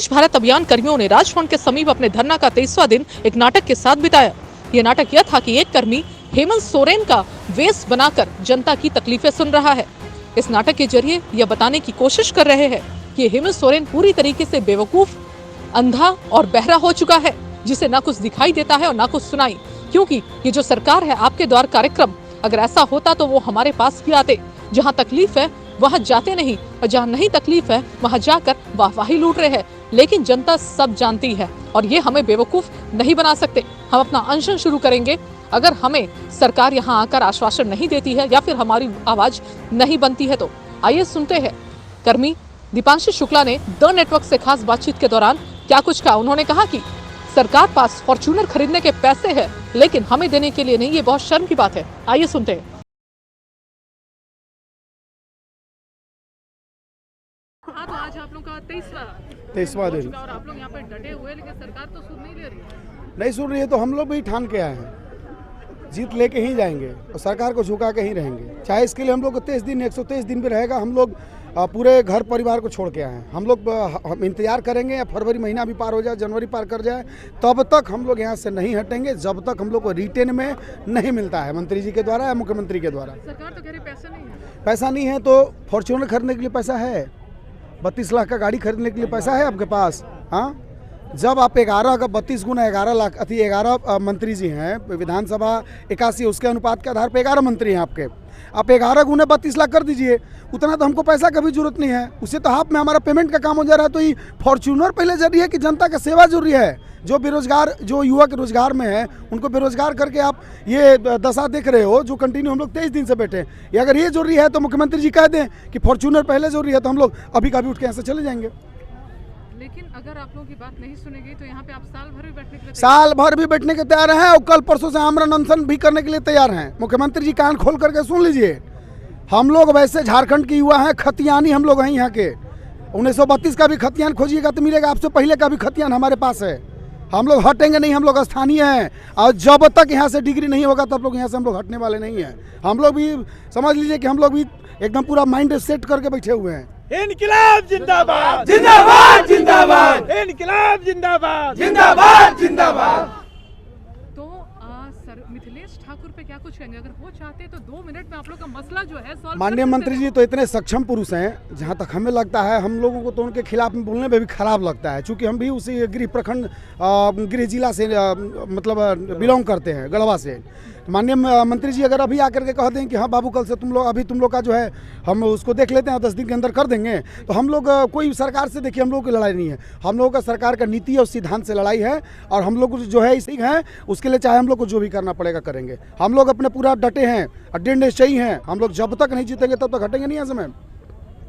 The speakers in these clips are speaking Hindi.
स्वच्छ भारत अभियान कर्मियों ने राजभवन के समीप अपने धरना का 23वां दिन एक नाटक के साथ बिताया। ये नाटक यह था कि एक कर्मी हेमंत सोरेन का वेश बनाकर जनता की तकलीफें सुन रहा है। इस नाटक के जरिए यह बताने की कोशिश कर रहे हैं कि हेमंत सोरेन पूरी तरीके से बेवकूफ, अंधा और बहरा हो चुका है, जिसे ना कुछ दिखाई देता है और ना कुछ सुनाई। क्योंकि ये जो सरकार है, आपके द्वार कार्यक्रम, अगर ऐसा होता तो वो हमारे पास भी आते। जहाँ तकलीफ है वहाँ जाते नहीं, और जहाँ नहीं तकलीफ है वहाँ जाकर वाहवाही लूट रहे हैं। लेकिन जनता सब जानती है और ये हमें बेवकूफ नहीं बना सकते। हम अपना अनशन शुरू करेंगे अगर हमें सरकार यहाँ आकर आश्वासन नहीं देती है या फिर हमारी आवाज नहीं बनती है तो। आइए सुनते हैं कर्मी दीपांशु शुक्ला ने द नेटवर्क से खास बातचीत के दौरान क्या कुछ कहा। उन्होंने कहा कि सरकार पास फॉर्च्यूनर खरीदने के पैसे हैं, लेकिन हमें देने के लिए नहीं। ये बहुत शर्म की बात है। आइए सुनते हैं। हाँ, तो आज आप लोग का 23वां दिन और आप लोग यहाँ पे डटे हुए, लेकिन सरकार तो सुन नहीं ले रही है। नहीं सुन रही है तो हम लोग भी ठान के आए हैं, जीत लेके ही जाएंगे और सरकार को झुका के ही रहेंगे। चाहे इसके लिए हम लोग को 123 दिन भी रहेगा। हम लोग पूरे घर परिवार को छोड़ के आए हैं। हम लोग हम इंतजार करेंगे या फरवरी महीना भी पार हो जाए, जनवरी पार कर जाए, तब तक हम लोग यहाँ से नहीं हटेंगे जब तक हम लोग को रिटेन में नहीं मिलता है मंत्री जी के द्वारा या मुख्यमंत्री के द्वारा। सरकार तो कह रही पैसा नहीं है। पैसा नहीं है तो फॉर्च्यूनर खरीदने के लिए पैसा है, 32 लाख का गाड़ी खरीदने के लिए पैसा है आपके पास। हाँ, जब आप 11 का 32 गुना 11 लाख 11 मंत्री जी हैं, विधानसभा 81 उसके अनुपात के आधार पे 11 मंत्री हैं आपके। आप 11 गुने 32 लाख कर दीजिए, उतना तो हमको पैसा का भी जरूरत नहीं है। उससे तो हाफ में हमारा पेमेंट का काम हो जा रहा है। तो ये फॉर्च्यूनर पहले जरूरी है कि जनता का सेवा जरूरी है। जो बेरोजगार, जो युवा के रोजगार में है, उनको बेरोजगार करके आप ये दशा देख रहे हो जो कंटिन्यू हम लोग 23 दिन से बैठे हैं। ये अगर ये जरूरी है तो मुख्यमंत्री जी कह दें कि फॉर्च्यूनर पहले जरूरी है तो हम लोग अभी का भी उठ के यहाँ से चले जाएंगे। लेकिन अगर आप लोगों की बात नहीं सुनेगी तो यहाँ पे आप साल भर भी बैठने के लिए तैयार हैं और कल परसों से आमरण अनशन भी करने के लिए तैयार हैं। मुख्यमंत्री जी कान खोल करके सुन लीजिए, हम लोग वैसे झारखंड के युवा हैं, खतियानी हम लोग हैं यहाँ के। 1932 का भी खतियान खोजिएगा तो मिलेगा, आपसे पहले का भी खतियान हमारे पास है। हम लोग हटेंगे नहीं, हम लोग स्थानीय हैं और जब तक यहाँ से डिग्री नहीं होगा तब लोग यहाँ से हम लोग हटने वाले नहीं हैं। हम लोग भी समझ लीजिए कि हम लोग भी एकदम पूरा माइंड सेट करके बैठे हुए हैं। इनकिलाब जिंदाबाद जिंदाबाद जिंदाबाद, इनकिलाब जिंदाबाद जिंदाबाद जिंदाबाद। तो सर मिथिलेश ठाकुर पे क्या कुछ कहेंगे? अगर वो चाहते तो 2 मिनट में आप लोग का मसला जो है सॉल्व। माननीय मंत्री जी तो इतने सक्षम पुरुष हैं, जहाँ तक हमें लगता है हम लोगों को तो उनके खिलाफ में बोलने में भी खराब लगता है, क्योंकि हम भी उसी गृह प्रखंड गृह जिला से मतलब बिलोंग करते हैं, गढ़वा से। माननीय मंत्री जी अगर अभी आकर के कह दें कि हाँ बाबू कल से तुम लोग का जो है हम उसको देख लेते हैं, 10 दिन के अंदर कर देंगे, तो हम लोग कोई सरकार से, देखिए हम लोगों की लड़ाई नहीं है, हम लोगों का सरकार का नीति और सिद्धांत से लड़ाई है। और हम लोग जो है इसी हैं, उसके लिए चाहे हम लोग को जो भी करना पड़ेगा करेंगे। हम लोग अपने पूरा डटे हैं, अटेंडेंस चाहिए हैं। हम लोग जब तक नहीं जीतेंगे तब तक हटेंगे नहीं यहाँ से। मैम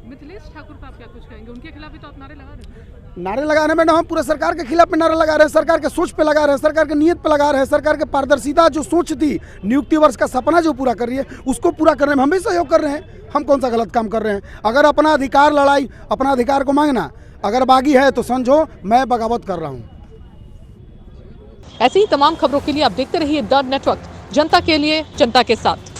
मिथिलेश ठाकुर पर आप क्या कुछ कहेंगे? उनके खिलाफ भी तो आप नारे लगा रहे हैं। नारे लगा रहे हैं ना, हम पूरे सरकार के खिलाफ में नारे लगा रहे हैं, सरकार के सोच पे लगा रहे हैं, सरकार के नियत पे लगा रहे हैं, सरकार के पारदर्शिता जो सोच थी, नियुक्ति वर्ष का सपना जो पूरा कर रही है उसको पूरा करने में हम भी सहयोग कर रहे हैं। हम कौन सा गलत काम कर रहे हैं? अगर अपना अधिकार लड़ाई, अपना अधिकार को मांगना अगर बागी है तो समझो मैं बगावत कर रहा हूँ। ऐसी ही तमाम खबरों के लिए आप देखते रहिए द नेटवर्क, जनता के लिए जनता के साथ।